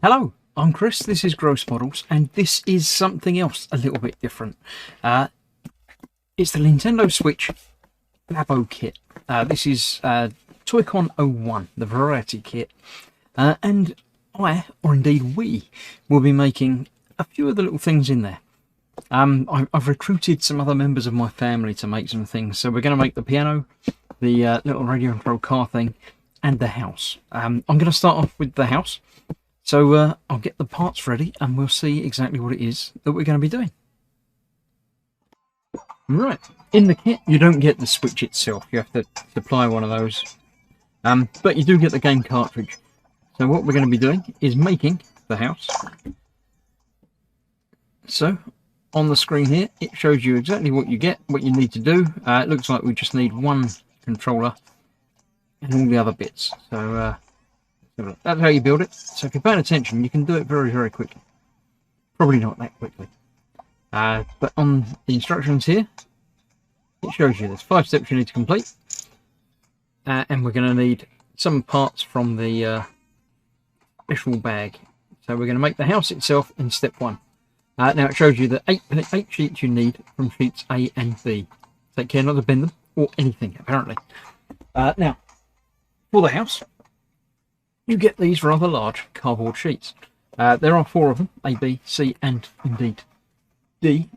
Hello, I'm Chris, this is Gross Models, and this is something else a little bit different. It's the Nintendo Switch Labo kit. This is Toy-Con 01, the Variety kit, and I, or indeed we, will be making a few of the little things in there. I've recruited some other members of my family to make some things, so we're going to make the piano, the little radio control car thing, and the house. I'm going to start off with the house. So I'll get the parts ready and we'll see exactly what it is that we're going to be doing. Right, in the kit you don't get the Switch itself, you have to supply one of those. But you do get the game cartridge. So what we're going to be doing is making the house. So on the screen here it shows you exactly what you get, what you need to do. It looks like we just need one controller and all the other bits. So that's how you build it. So if you're paying attention, you can do it very, very quickly. Probably not that quickly. But on the instructions here, it shows you there's 5 steps you need to complete. And we're going to need some parts from the special bag. So we're going to make the house itself in step 1. Now it shows you the 8 sheets you need from sheets A and B. Take care not to bend them or anything, apparently. Now, for the house, you get these rather large cardboard sheets. There are 4 of them, A, B, C, and indeed D.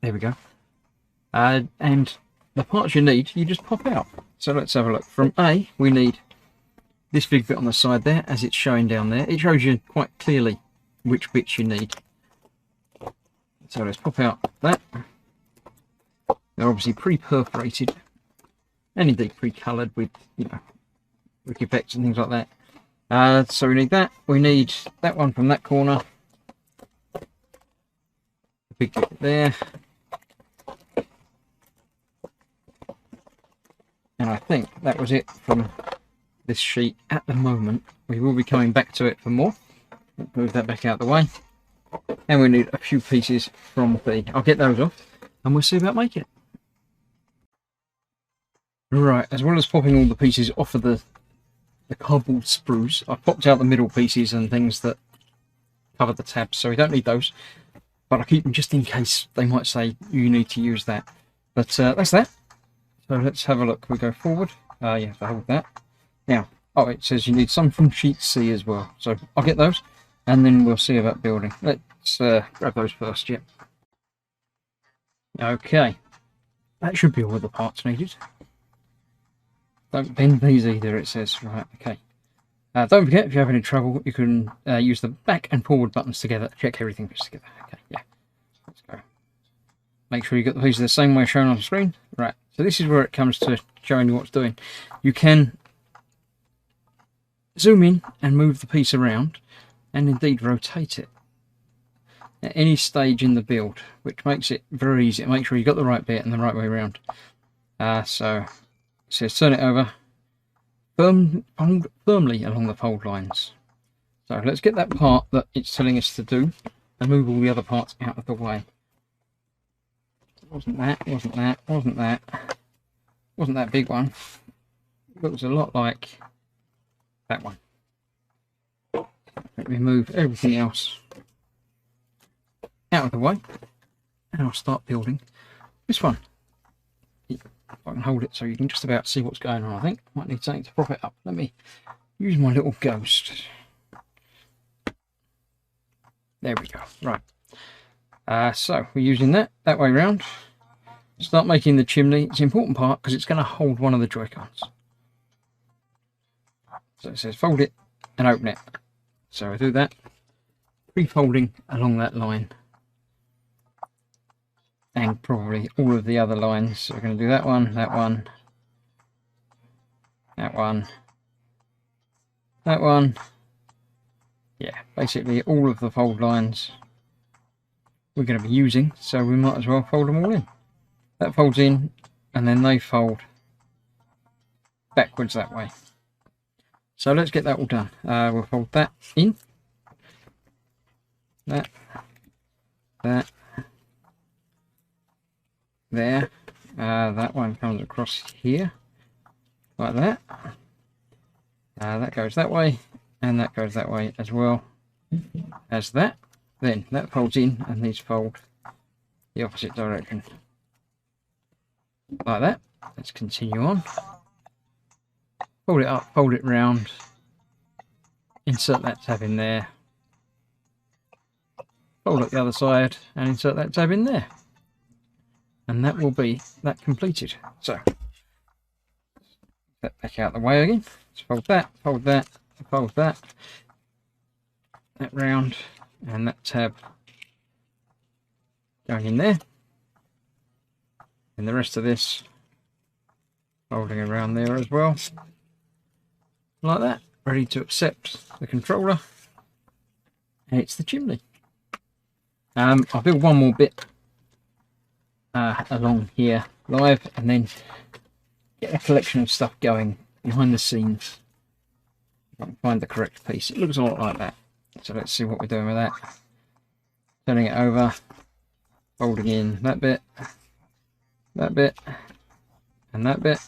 There we go. And the parts you need, you just pop out. So let's have a look. From A, we need this big bit on the side there, as it's showing down there. It shows you quite clearly which bits you need. So let's pop out that. They're obviously pre-perforated and indeed pre-coloured with, you know, with effects and things like that. So we need that. We need that one from that corner. The big bit there. And I think that was it from this sheet at the moment. We will be coming back to it for more. Move that back out the way. And we need a few pieces from B. I'll get those off and we'll see about making it. Right, as well as popping all the pieces off of the cardboard sprues, I've popped out the middle pieces and things that cover the tabs, so we don't need those, but I keep them just in case they might say you need to use that. But that's that. So let's have a look. We go forward. You have to hold that. Now, oh, it says you need some from sheet C as well, so I'll get those and then we'll see about building. Let's grab those first. Yep. Okay, that should be all the parts needed. Don't bend these either, it says. Right, okay. Don't forget, if you have any trouble, you can use the back and forward buttons together. Check everything fits together. Okay, yeah. Let's go. Make sure you get the pieces the same way shown on the screen. Right, so this is where it comes to showing you what's doing. You can zoom in and move the piece around, and indeed rotate it at any stage in the build, which makes it very easy to make sure you got the right bit and the right way around. So it says turn it over firmly along the fold lines. So let's get that part that it's telling us to do and move all the other parts out of the way. Wasn't that big one. It looks a lot like that one. Let me move everything else out of the way and I'll start building this one. If I can hold it so you can just about see what's going on. I think might need something to prop it up. Let me use my little ghost. There we go. Right. So we're using that way round. Start making the chimney. It's an important part because it's going to hold one of the Joy-Cons. So it says fold it and open it. So I do that, pre-folding along that line. And probably all of the other lines. So we're going to do that one, that one, that one, that one. Yeah, basically all of the fold lines we're going to be using, so we might as well fold them all in. That folds in, and then they fold backwards that way. So let's get that all done. We'll fold that in, that, there. That one comes across here like that. That goes that way and that goes that way as well. as that. Then that folds in and these fold the opposite direction. Like that. Let's continue on. Fold it up, fold it round. Insert that tab in there. Fold up the other side and insert that tab in there. And that will be that completed. So, that back out the way again. Let's fold that, fold that, fold that. That round and that tab going in there. And the rest of this folding around there as well. Like that. Ready to accept the controller. And it's the chimney. I'll build one more bit along here live and then get a collection of stuff going behind the scenes. If I can find the correct piece. It looks a lot like that. So let's see what we're doing with that. Turning it over, folding in that bit, and that bit.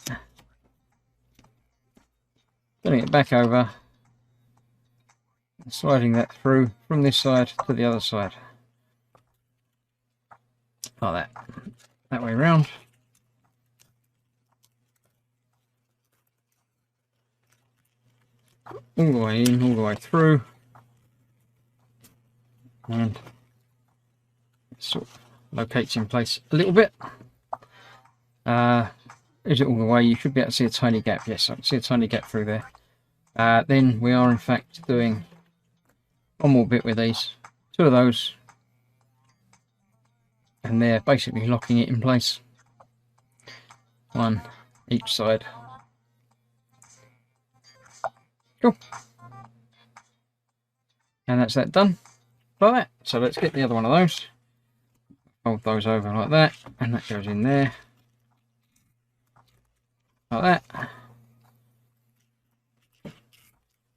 Turning it back over, and sliding that through from this side to the other side. Like that way round. All the way in, all the way through. And it sort of locates in place a little bit. Is it all the way? You should be able to see a tiny gap. Yes, I can see a tiny gap through there. Then we are in fact doing one more bit with these. Two of those. And they're basically locking it in place. One each side. Cool. And that's that done. Like that. So let's get the other one of those. Fold those over like that. And that goes in there. Like that.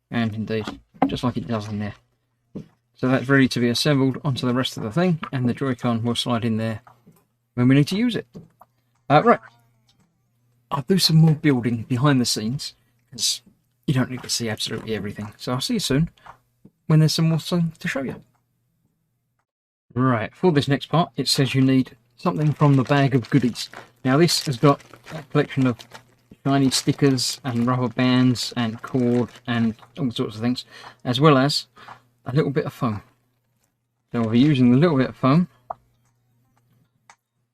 And indeed, just like it does in there. So that's ready to be assembled onto the rest of the thing, and the Joy-Con will slide in there when we need to use it. Right, I'll do some more building behind the scenes, because you don't need to see absolutely everything. So I'll see you soon, when there's some more things to show you. Right, for this next part, it says you need something from the bag of goodies. Now this has got a collection of shiny stickers and rubber bands and cord and all sorts of things, as well as a little bit of foam. So we'll be using the little bit of foam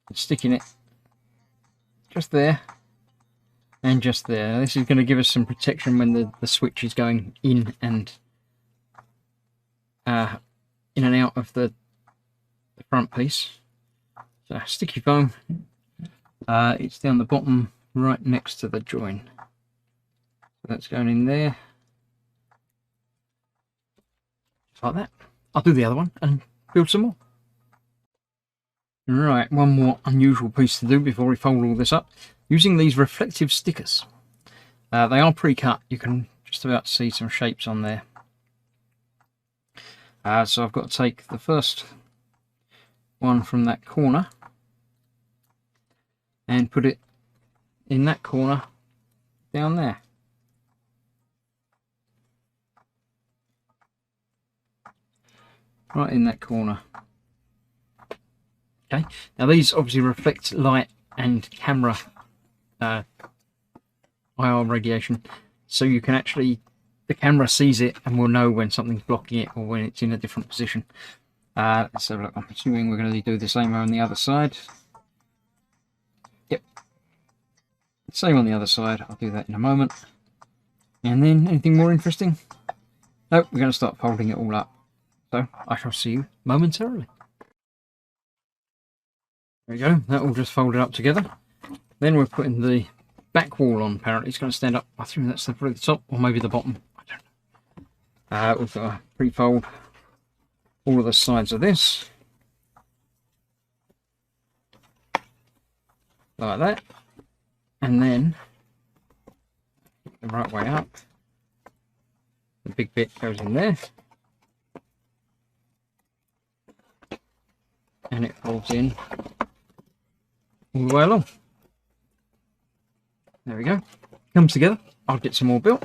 and sticking it just there and just there. Now, this is going to give us some protection when the switch is going in and out of the front piece. So sticky foam, it's down the bottom right next to the join. So that's going in there. Like that. I'll do the other one and build some more. Right, one more unusual piece to do before we fold all this up. Using these reflective stickers. They are pre-cut. You can just about see some shapes on there. So I've got to take the first one from that corner and put it in that corner down there. Right in that corner. Okay, now these obviously reflect light and camera IR radiation, so you can actually, the camera sees it and will know when something's blocking it or when it's in a different position. Let's have a look. I'm assuming we're going to do the same on the other side. Yep, same on the other side. I'll do that in a moment. And then anything more interesting? No, we're going to start folding it all up. So I shall see you momentarily. There we go, that all just folded up together. Then we're putting the back wall on. Apparently it's going to stand up. I think that's probably the top or maybe the bottom. I don't know. We've got to pre-fold all of the sides of this. Like that. And then the right way up. The big bit goes in there. And it folds in all the way along. There we go. Comes together. I'll get some more built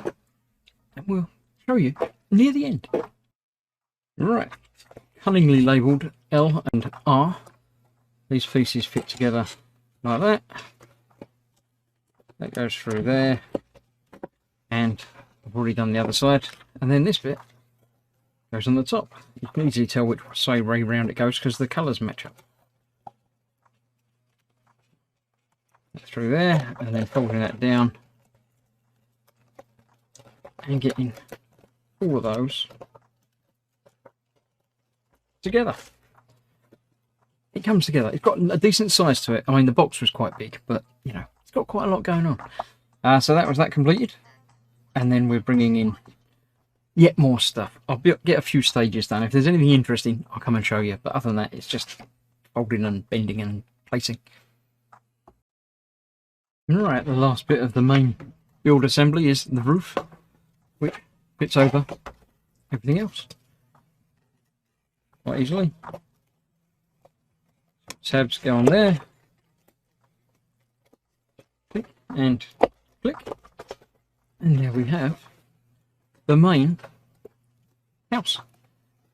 and we'll show you near the end. Right, cunningly labelled L and R. These pieces fit together like that. That goes through there, and I've already done the other side. And then this bit goes on the top. You can easily tell which way round it goes because the colours match up. Through there, and then folding that down and getting all of those together. It comes together. It's got a decent size to it. I mean, the box was quite big, but you know, it's got quite a lot going on. So that was that completed, and then we're bringing in yet more stuff. I'll get a few stages done. If there's anything interesting, I'll come and show you. But other than that, it's just folding and bending and placing. Alright, the last bit of the main build assembly is the roof, which fits over everything else quite easily. Tabs go on there, click and click, and there we have the main house.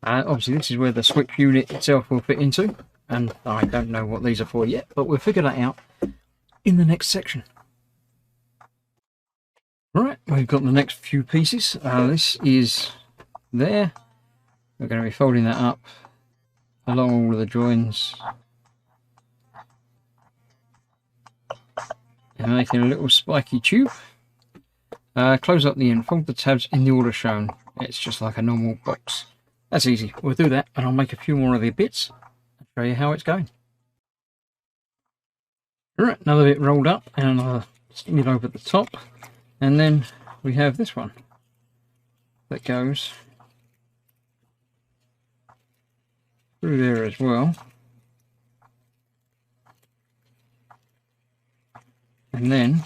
Obviously this is where the switch unit itself will fit into, and I don't know what these are for yet, but we'll figure that out in the next section. Right, we've got the next few pieces. This is there. We're going to be folding that up along all of the joins and making a little spiky tube. Close up the end, fold the tabs in the order shown. It's just like a normal box. That's easy. We'll do that, and I'll make a few more of the bits and show you how it's going. Alright, another bit rolled up, and I'll stick it over at the top. And then we have this one that goes through there as well. And then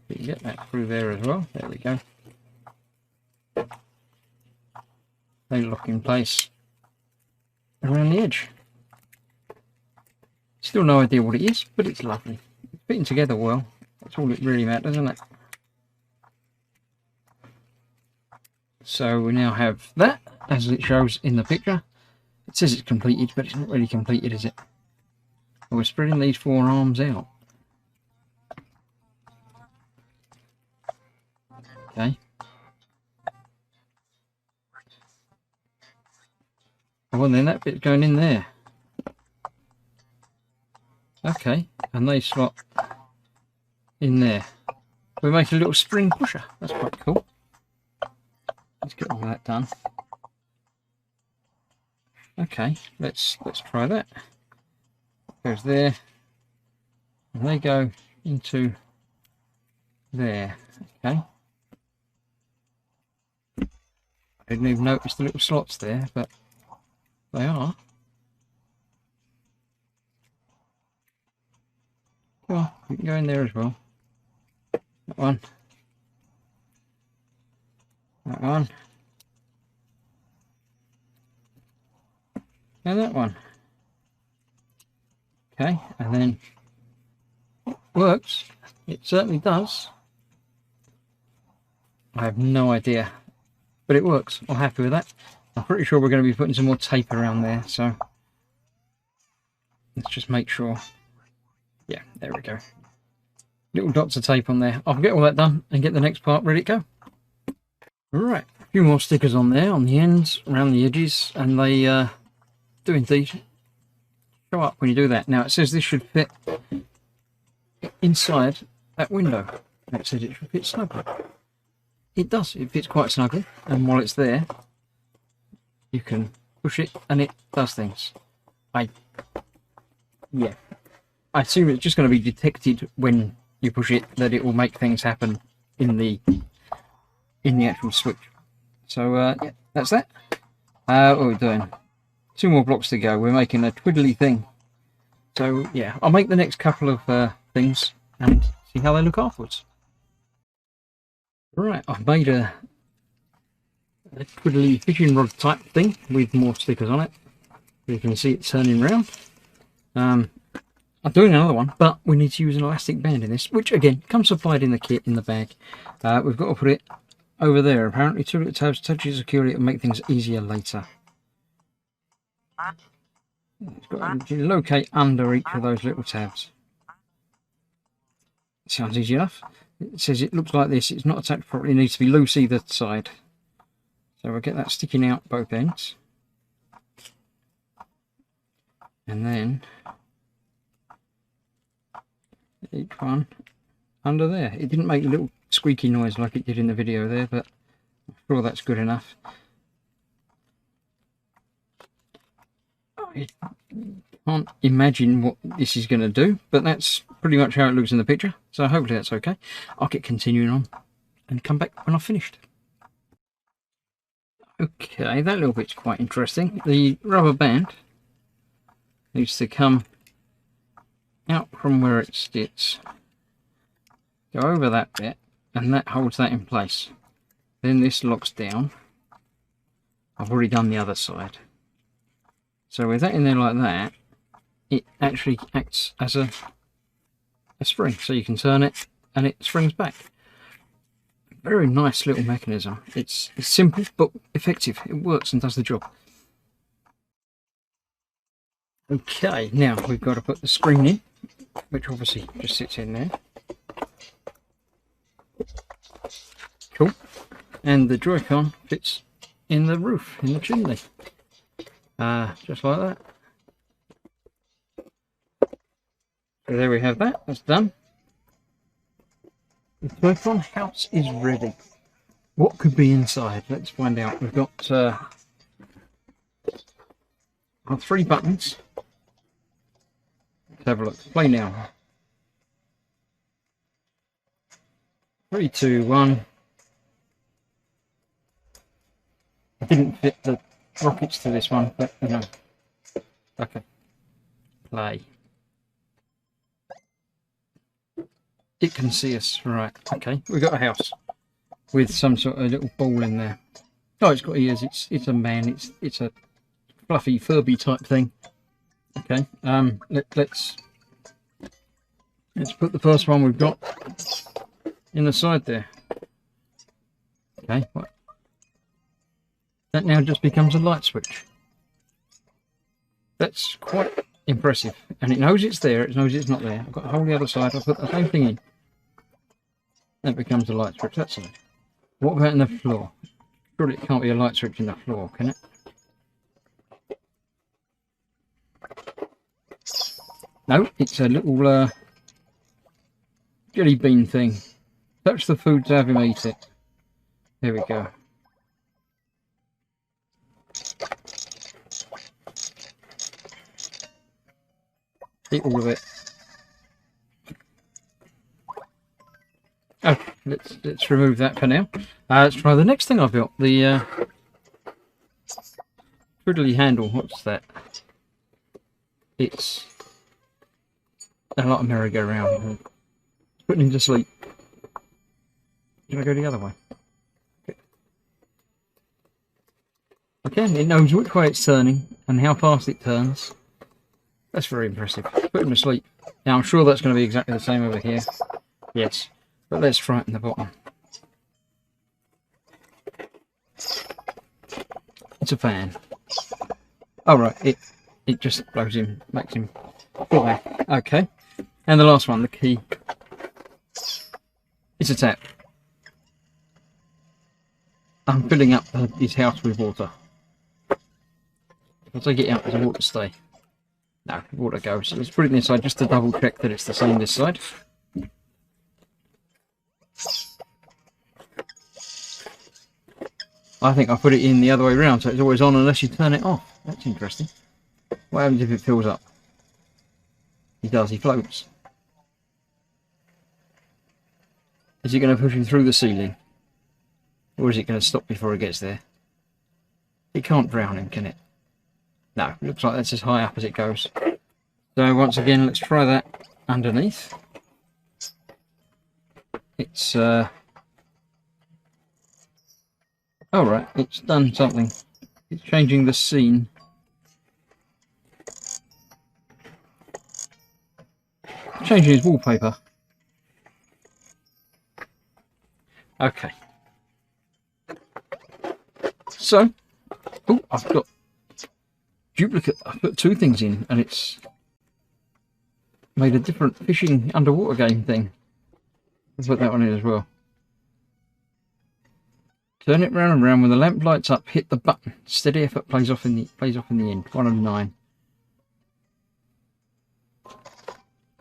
we can get that through there as well. There we go. They lock in place around the edge. Still no idea what it is, but it's lovely. It's fitting together well. That's all it really matters, isn't it? So we now have that, as it shows in the picture. It says it's completed, but it's not really completed, is it? We're spreading these four arms out. Okay. Oh, and then that bit's going in there. Okay, and they slot in there. We make a little spring pusher. That's quite cool. Let's get all that done. Okay, let's try that. Goes there, and they go into there. Okay. I didn't even notice the little slots there, but they are. Well, you can go in there as well. That one. That one. And that one. Okay, and then it works. It certainly does. I have no idea, but it works. I'm happy with that. I'm pretty sure we're going to be putting some more tape around there, so let's just make sure. Yeah, there we go. Little dots of tape on there. I'll get all that done and get the next part ready to go. Alright, a few more stickers on there, on the ends, around the edges, and they do indeed show up when you do that. Now it says this should fit inside that window. It says it should fit snugly. It does, it fits quite snugly, and while it's there, you can push it and it does things. Yeah. I assume it's just going to be detected when you push it that it will make things happen in the actual switch. So yeah, that's that. What are we doing? 2 more blocks to go. We're making a twiddly thing. So yeah, I'll make the next couple of things and see how they look afterwards. Right, I've made a twiddly fishing rod type thing with more stickers on it. You can see it turning round. I'm doing another one, but we need to use an elastic band in this, which again comes supplied in the kit in the bag. We've got to put it over there. Apparently, 2 little tabs, touch it securely to make things easier later. It's got to locate under each of those little tabs. Sounds easy enough. It says it looks like this. It's not attached properly. It needs to be loose either side. So we'll get that sticking out both ends. And then each one under there. It didn't make a little squeaky noise like it did in the video there, but I'm sure that's good enough. I can't imagine what this is going to do, but that's pretty much how it looks in the picture, so hopefully that's okay. I'll get continuing on and come back when I've finished. Okay, that little bit's quite interesting. The rubber band needs to come out from where it sits, go over that bit, and that holds that in place. Then this locks down. I've already done the other side. So with that in there like that, it actually acts as a spring, so you can turn it and it springs back. Very nice little mechanism. It's simple but effective. It works and does the job. Okay, now we've got to put the screen in, which obviously just sits in there. Cool. And the Joy-Con fits in the roof, in the chimney. Just like that. So there we have that. That's done. The Joy-Con house is ready. What could be inside? Let's find out. We've got our 3 buttons. Let's have a look. Play now. 3, 2, 1. I didn't fit the rockets to this one, but you know. Okay. Play. It can see us. Right. Okay. We've got a house with some sort of little ball in there. Oh, it's got ears. It's a man. It's a fluffy Furby type thing. Okay. Let's put the first one we've got in the side there. Okay. What? That now just becomes a light switch. That's quite impressive. And it knows it's there, it knows it's not there. I've got the whole the other side, I'll put the same thing in. That becomes a light switch, that's it. What about in the floor? Surely it can't be a light switch in the floor, can it? No, it's a little jelly bean thing. Touch the food to have him eat it. There we go. Eat all of it. Oh, let's remove that for now. Let's try the next thing I've got. The twiddly handle. What's that? It's a lot of merry-go-round. Putting him to sleep. Should I go the other way? Okay, it knows which way it's turning and how fast it turns. That's very impressive. Put him to sleep. Now I'm sure that's going to be exactly the same over here. Yes, but let's try it in the bottom. It's a fan. Oh right, it just blows him, makes him fly. Okay, and the last one, the key. It's a tap. I'm filling up his house with water. I'll take it out, there's a water stay. No, water goes. So let's put it inside just to double check that it's the same this side. I think I put it in the other way around, so it's always on unless you turn it off. That's interesting. What happens if it fills up? He does, he floats. Is it going to push him through the ceiling? Or is it going to stop before it gets there? It can't drown him, can it? No, looks like that's as high up as it goes. So once again, let's try that underneath. It's alright, it's done something. It's changing the scene. Changing his wallpaper. Okay. So, oh, I've got duplicate. I put 2 things in, and it's made a different fishing underwater game thing. I'll put that one in as well. Turn it round and round. When the lamp lights up, hit the button. Steady effort plays off in the end. 1 of 9.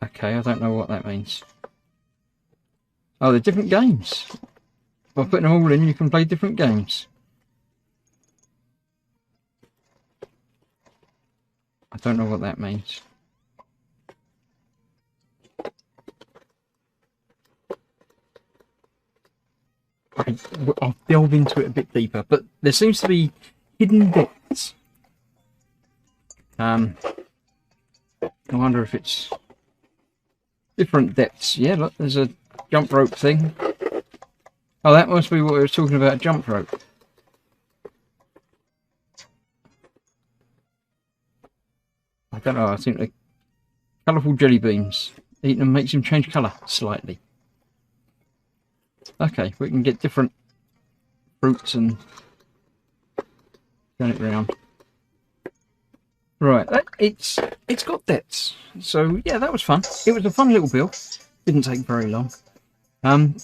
Okay, I don't know what that means. Oh, they're different games. By putting them all in, you can play different games. I don't know what that means. I'll delve into it a bit deeper, but there seems to be hidden depths. I wonder if it's different depths. Yeah, look, there's a jump rope thing. Oh, that must be what we were talking about, jump rope. I don't know, I think the colourful jelly beans. Eating them makes him change colour slightly. Okay, we can get different fruits and turn it round. Right, it's got depths. So yeah, that was fun. It was a fun little build. Didn't take very long. And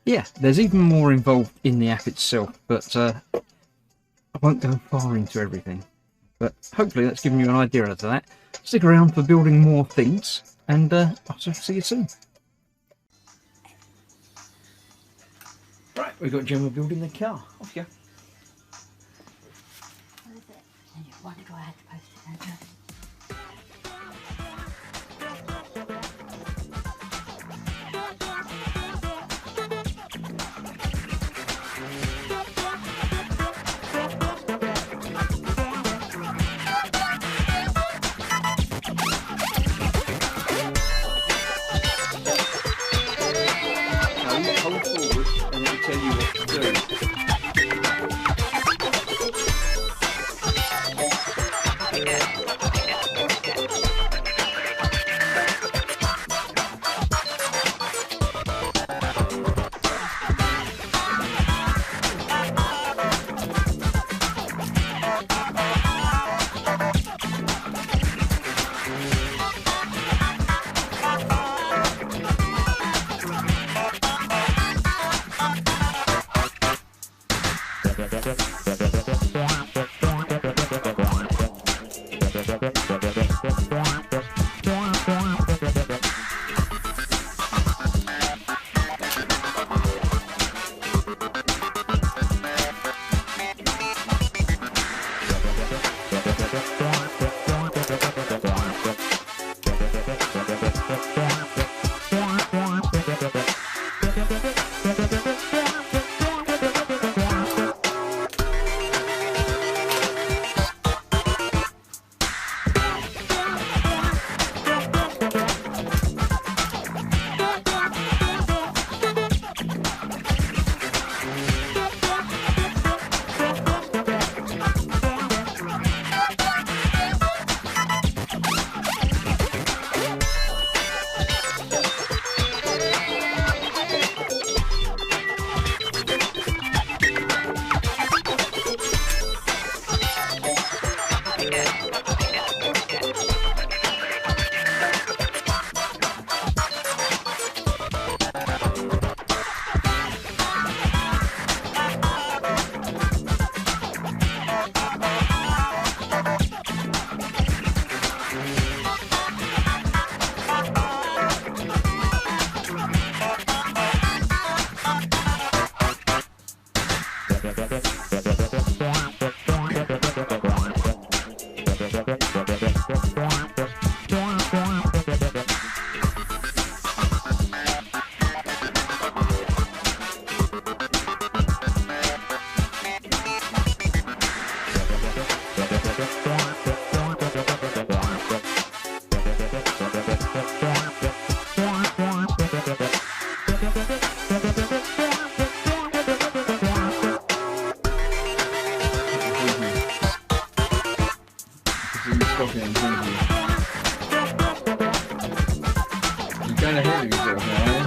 yeah, there's even more involved in the app itself, but I won't go far into everything. But hopefully that's given you an idea of that. Stick around for building more things, and I'll see you soon. Right, we've got Gemma building the car. Off you go. What is it? And you wonder why I had to post it, don't you? Hold forward and it'll tell you what to do. Kind of hurting yourself now, eh?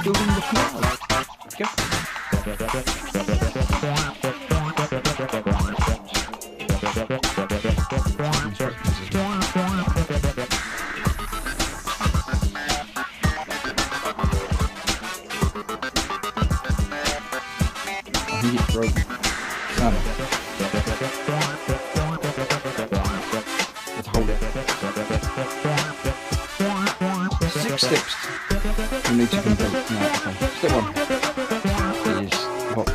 Building the cloud. Go. I think it's broken. Let's hold it. 6 steps you need to complete. No, okay. Step 1 is box.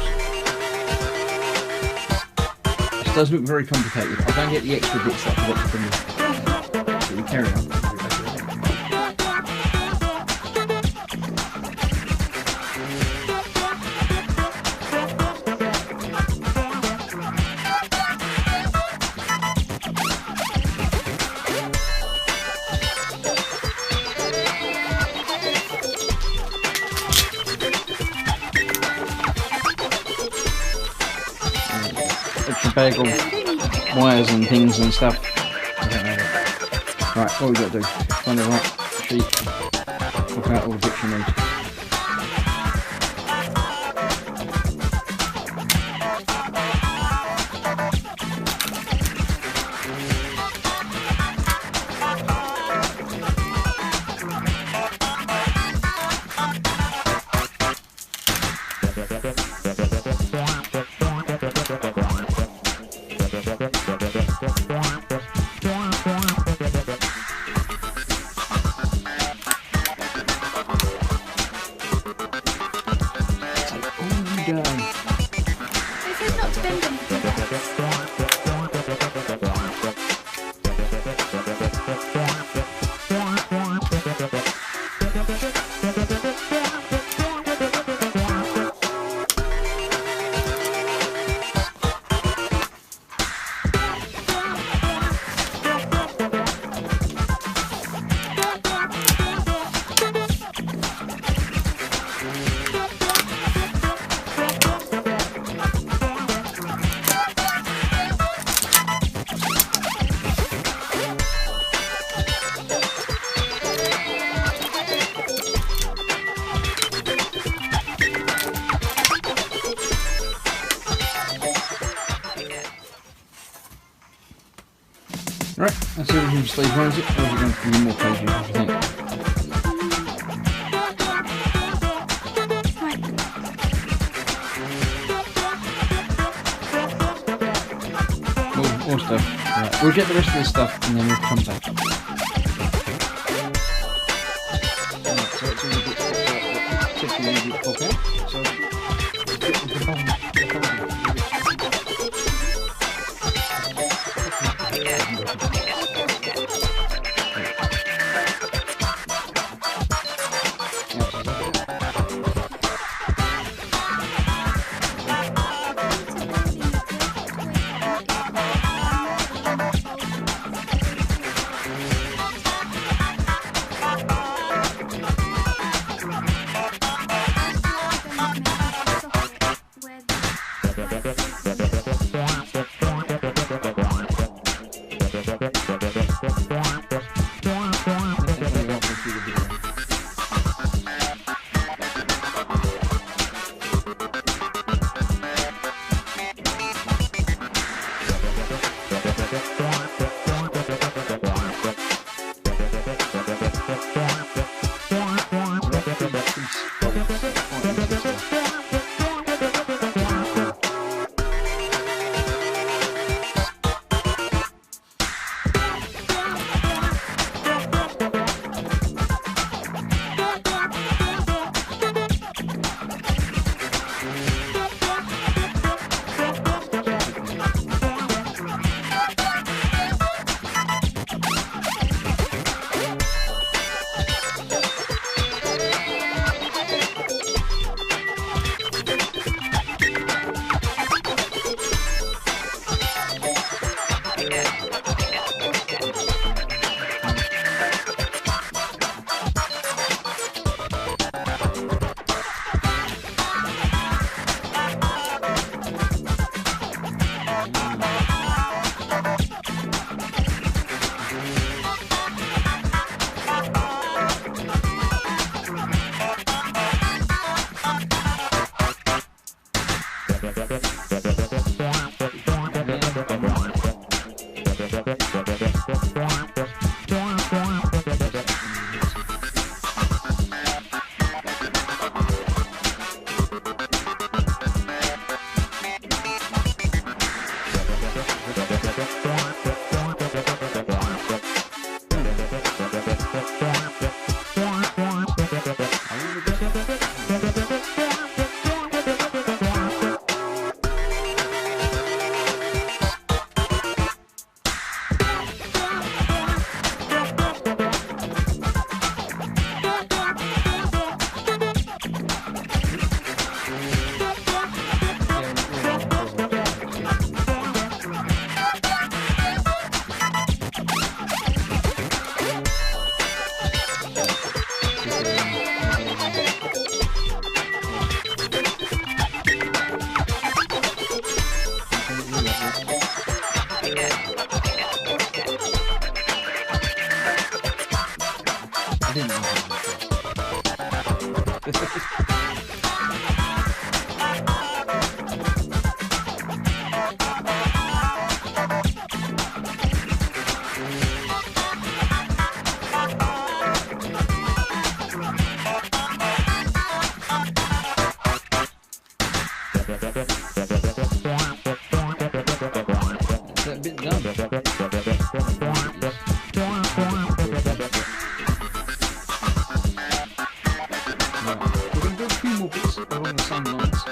This does look very complicated. I don't get the extra bits that I've got to finish. So you carry on. Extra bag of wires and things and stuff. I don't know that. Right, what we got to do? Find the right sheet. Look out all the bits you need. Right, that's everything to stabilise it. Or we're going to need more pages, I think. More stuff. Right, we'll get the rest of this stuff and then we'll come back. Right, so it's all the bits popped out that typically would pop out. So let's get to the bottom. That bit done. We're going to do a few more bits along the same lines.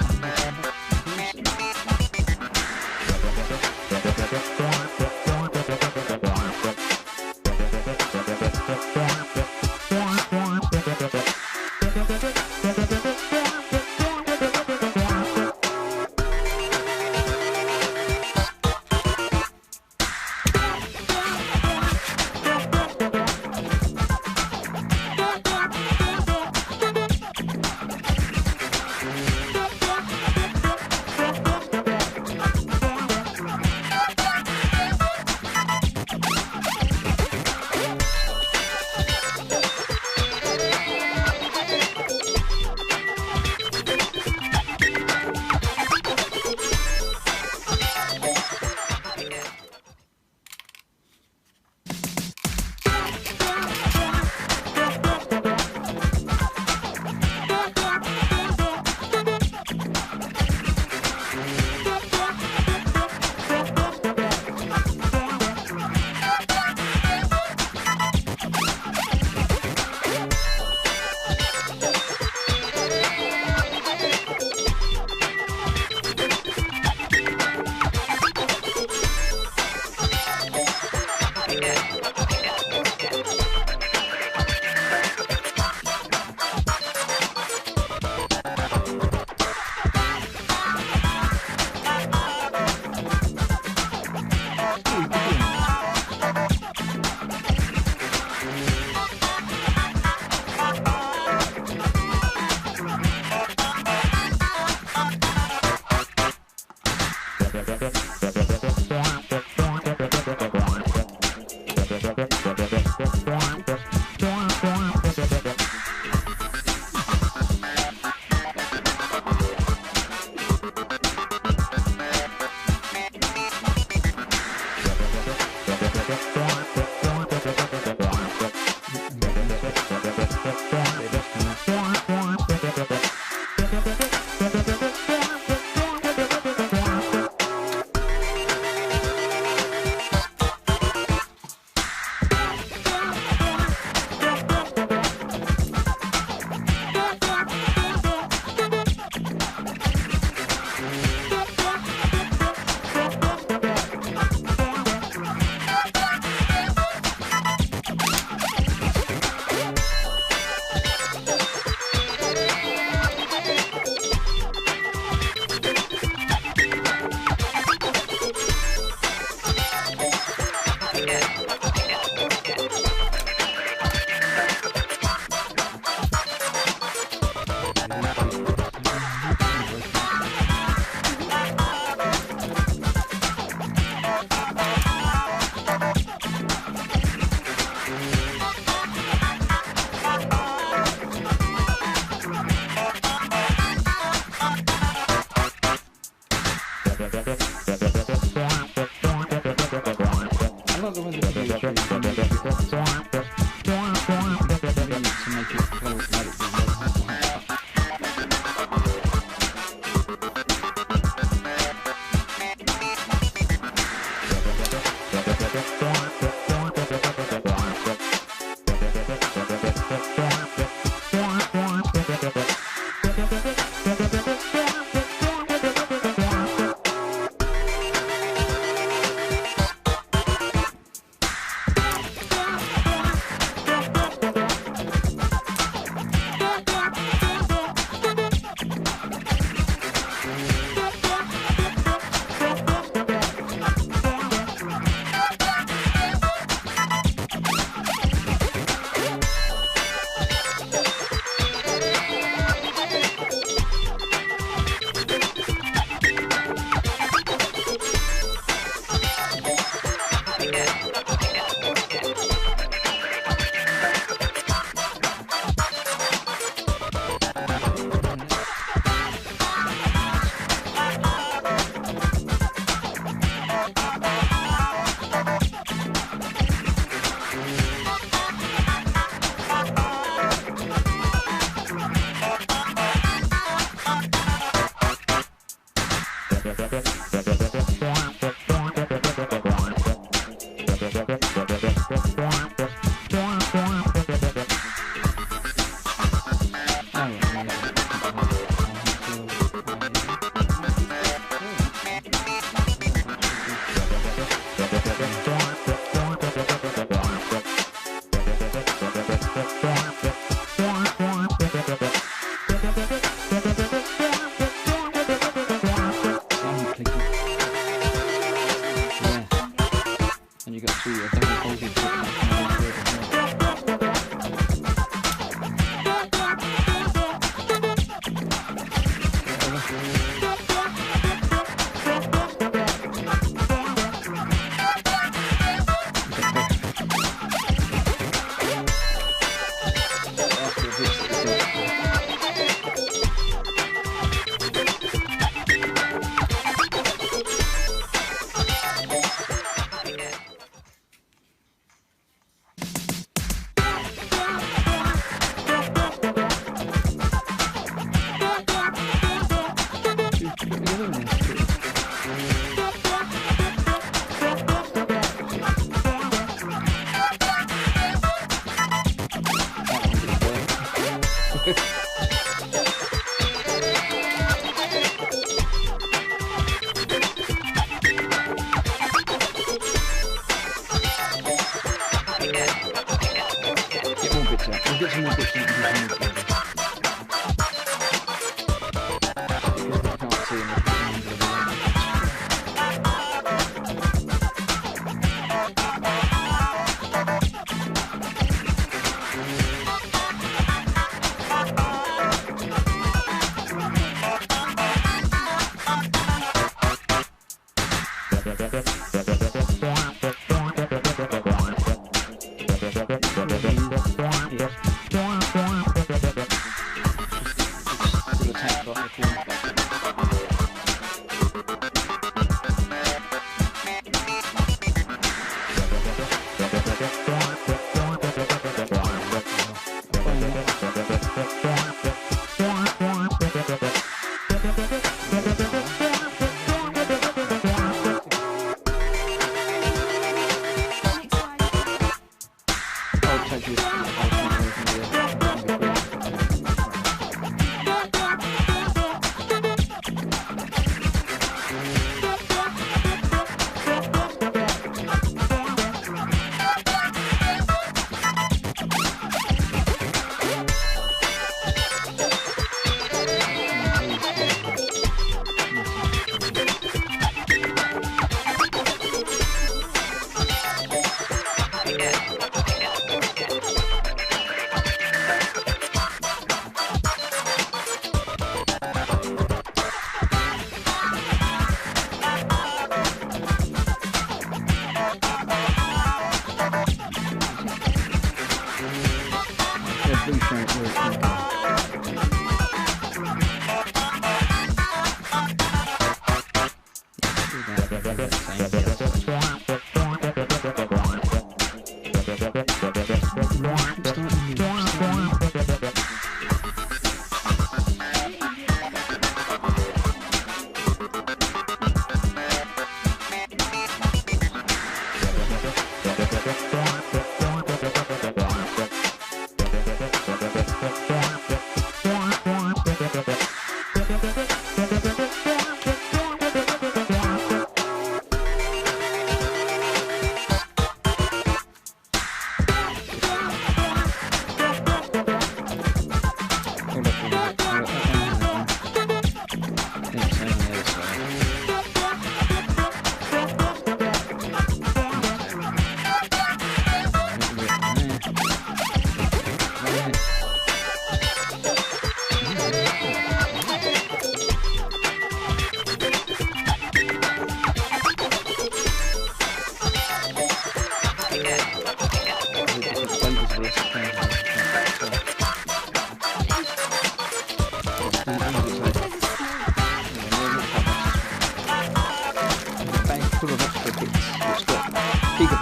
And you got two double holding foot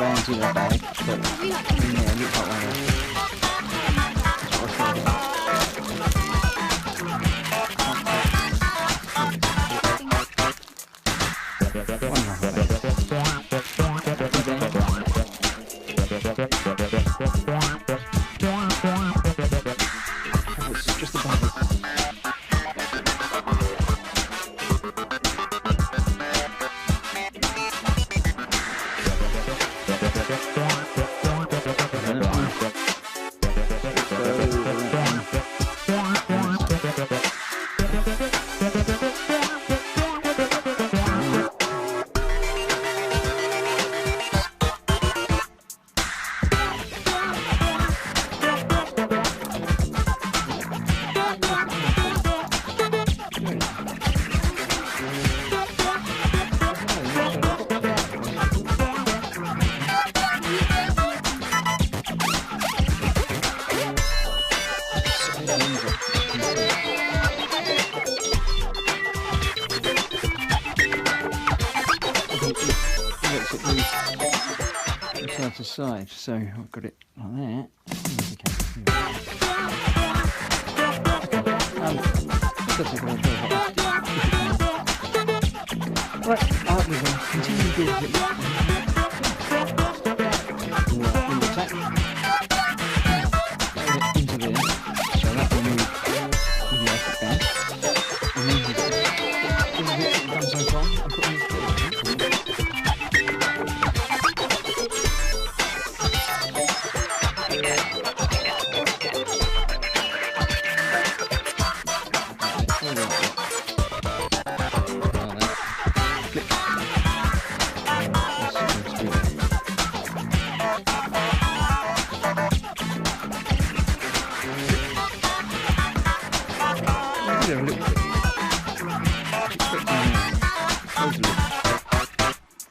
bands in a bag, but in there, look like one of those. That's what I tried. makes it move from side to side. So I've got it like that. Right, out we go. Continue to do it. Into there, so that will move the electric down. And then you done so far, and put in the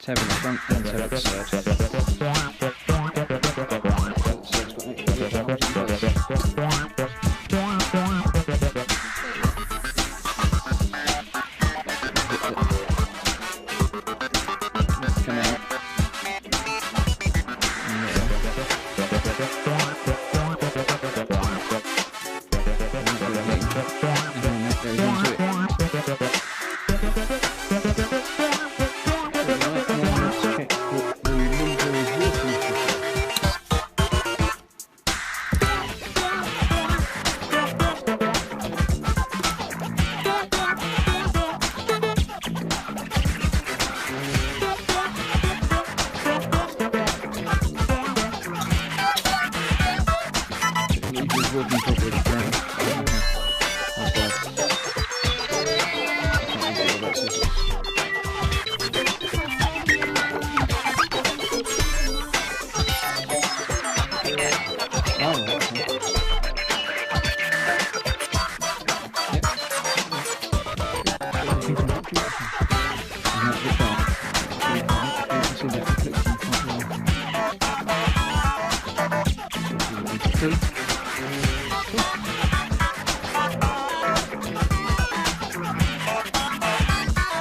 tab in the front and tab at the side. Come out.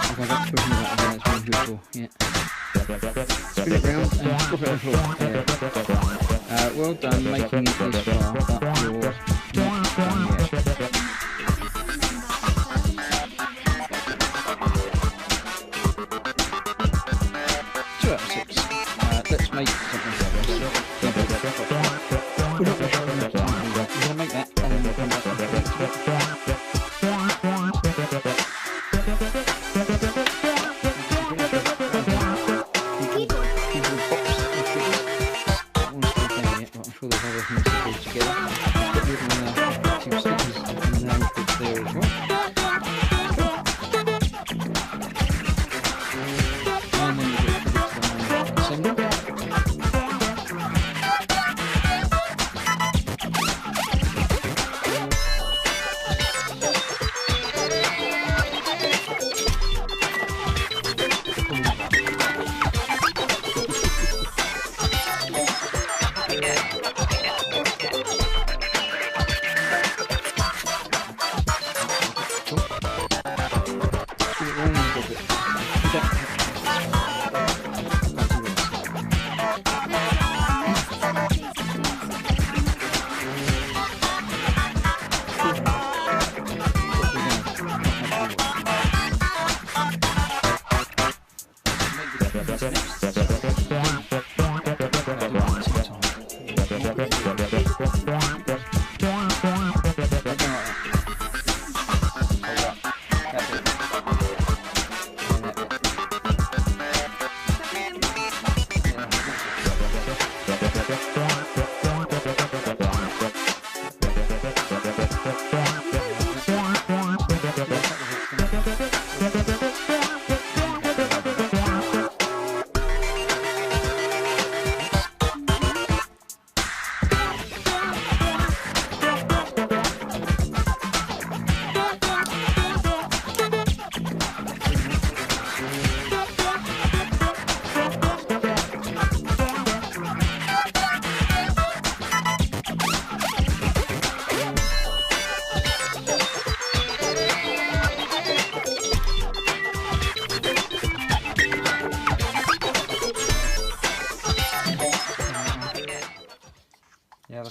And then that goes into it. Spin it round and drop it on the floor. Yeah. Well done making it this far, but you're not done yet. 2 out of 6. Let's make something like this. We're not going to show you next time. We're going to make that and then we'll come back and do it. I'm sure there's other things to do together.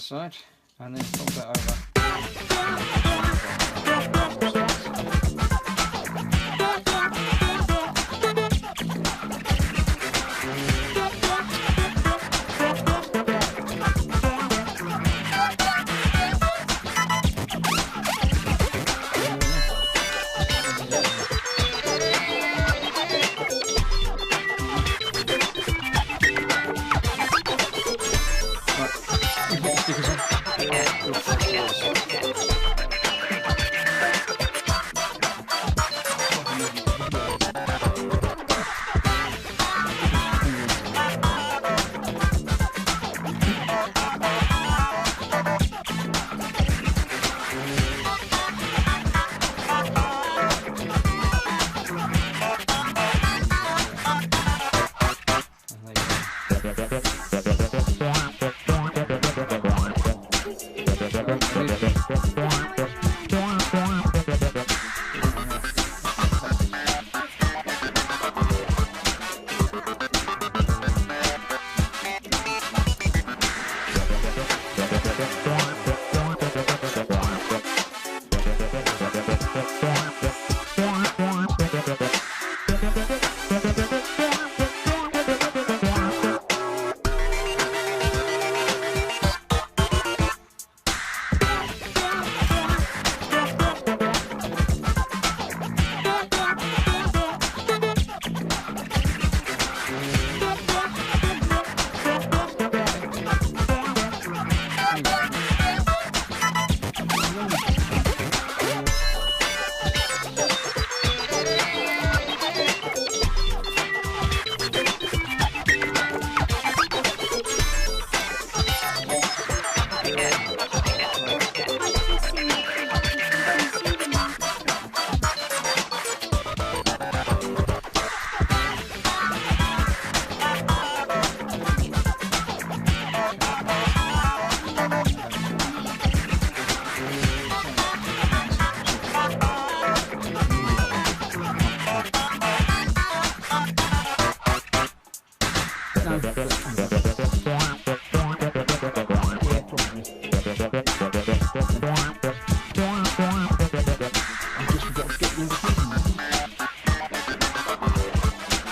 side and then fold that over.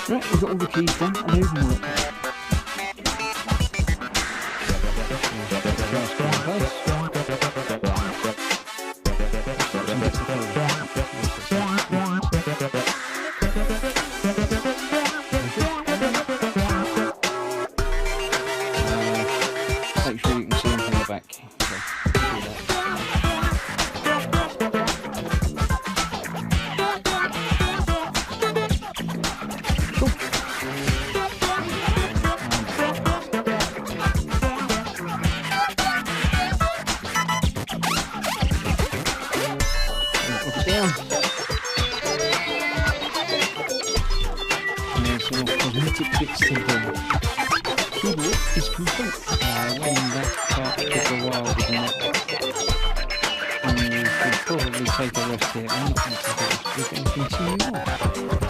Right, we've got all the keys done and moving work. Make sure you can see them from the back. Down. And there's some more cosmetic bits to do. Keyboard is complete. When that part took a while, didn't it? And you should probably take a rest here. I'm not going to take a rest. We're going to continue on.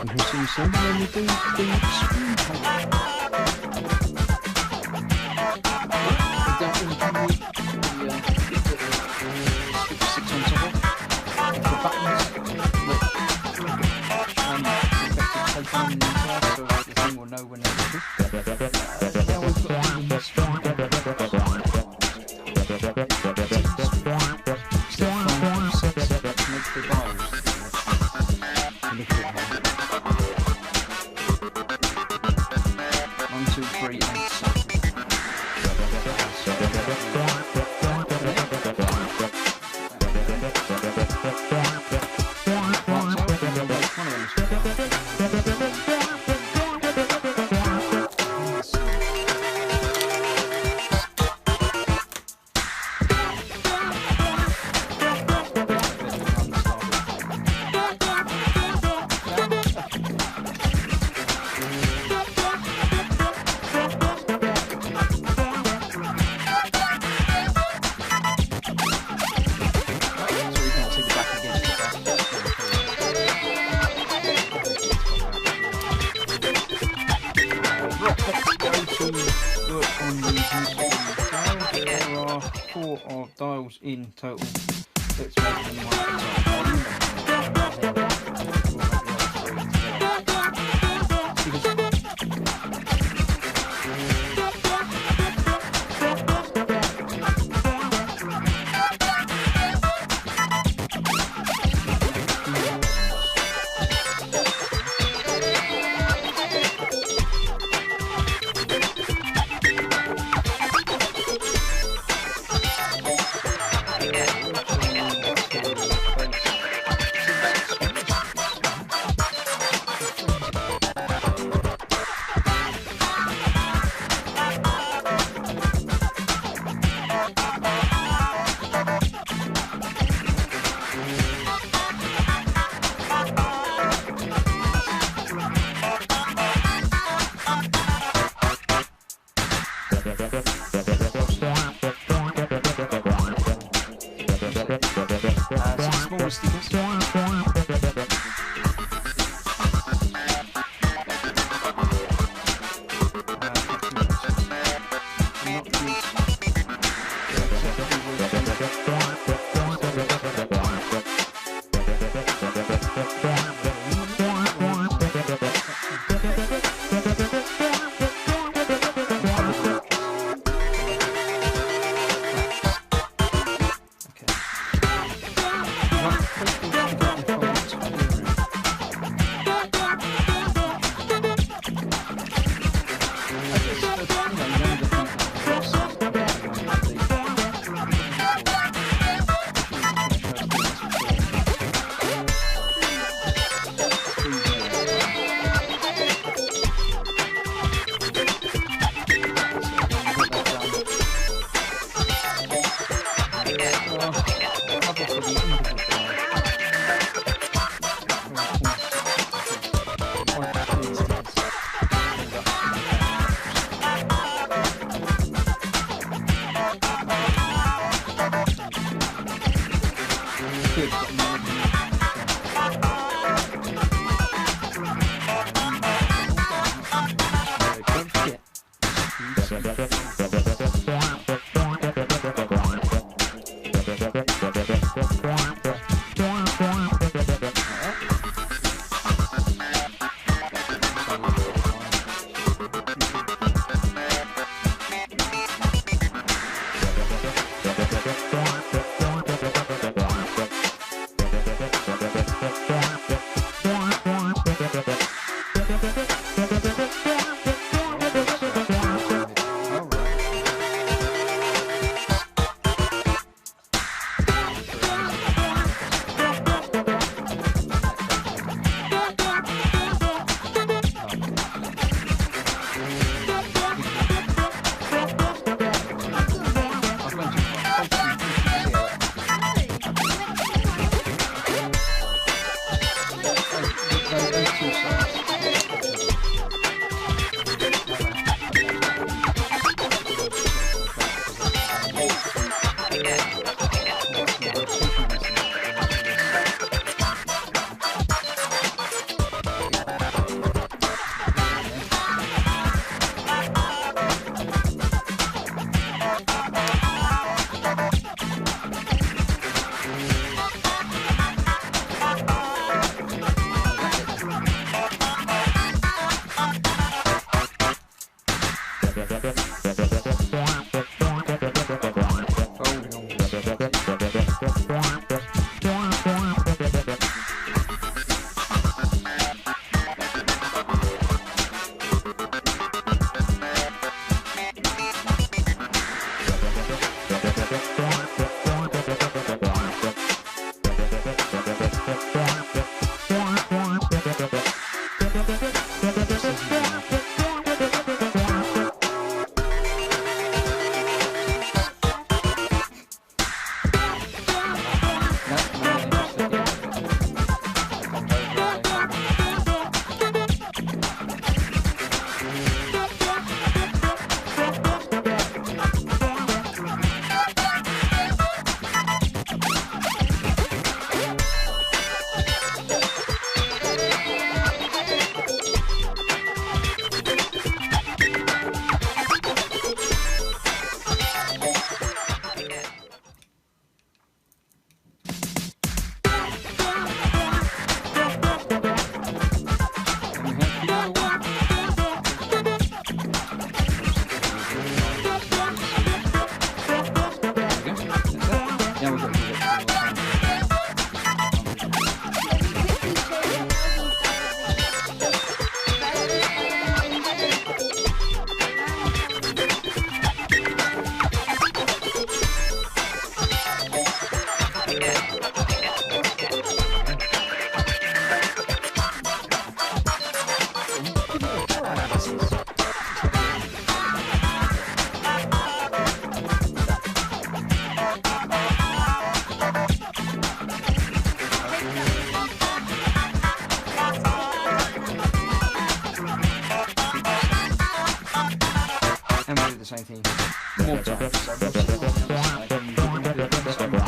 And we'll see you soon when we do the screen cover. controls in total. Let's make them one at a time. Smaller stickers. more time. So we'll see what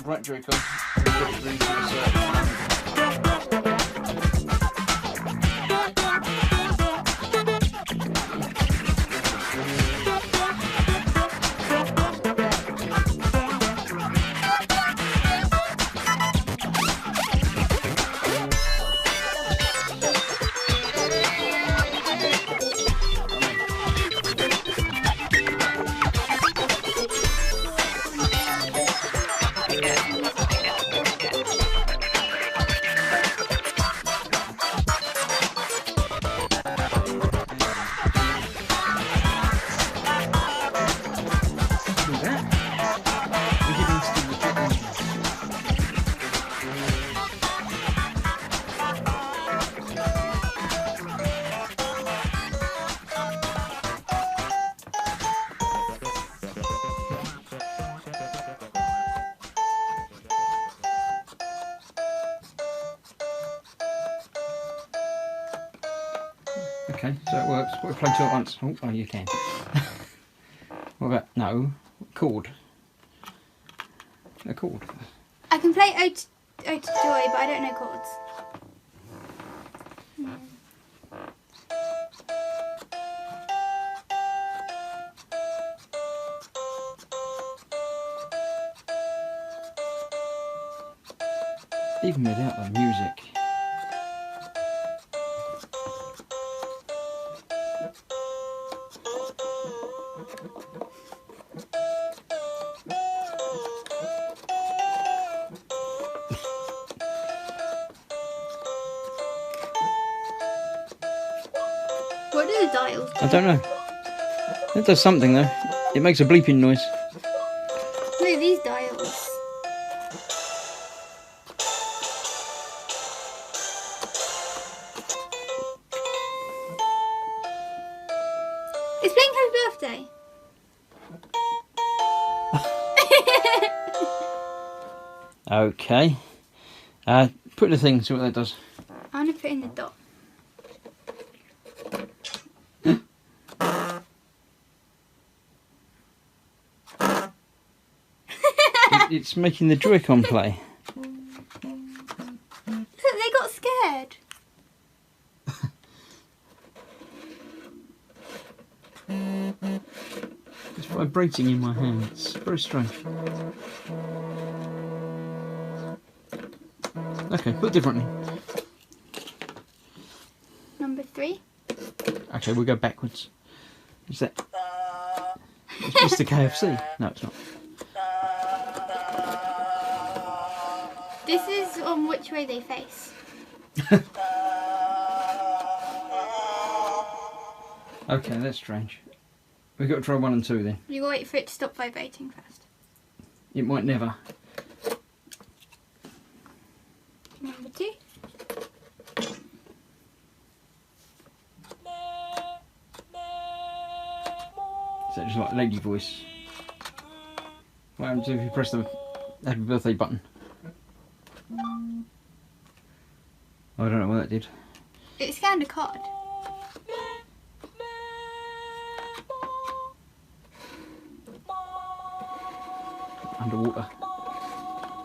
right joy con. Okay, so it works. What if we play two at once? Oh, you can. What about, no, chord. A chord. I can play Ode to Joy, but I don't know chords. Even without the music. What do the dials do? I don't know. It does something though. It makes a bleeping noise. No, these dials. It's playing Happy Birthday. Okay. Put the thing, see what that does. I'm going to put in the dot. It's making the Joy-Con play. Look, they got scared. It's vibrating in my hand. It's very strange. Okay, put differently. Number 3. Okay, we'll go backwards. Is that? It's Mr. KFC. No, it's not. This is on which way they face. Okay, that's strange. We've got to try 1 and 2 then. You gotta wait for it to stop vibrating first. It might never. Number 2. Is that just like lady voice? What happens if you press the happy birthday button? I don't know what that did. It scanned a card. Underwater.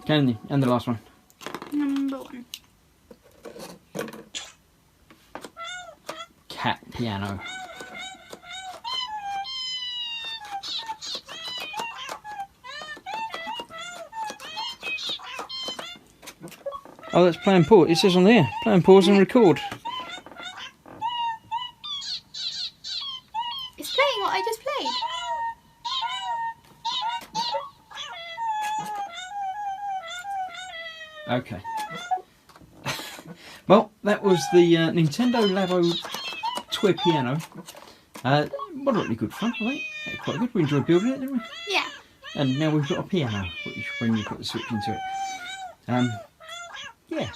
Candy, and the last one. Number 1. Cat piano. Oh, that's play and pause. It says on there, play and pause and record. It's playing what I just played. Okay. Well, that was the Nintendo Labo Toy Piano. Moderately good fun, I think. quite good. We enjoyed building it, didn't we? Yeah. And now we've got a piano, which when you put the switch into it. Yeah.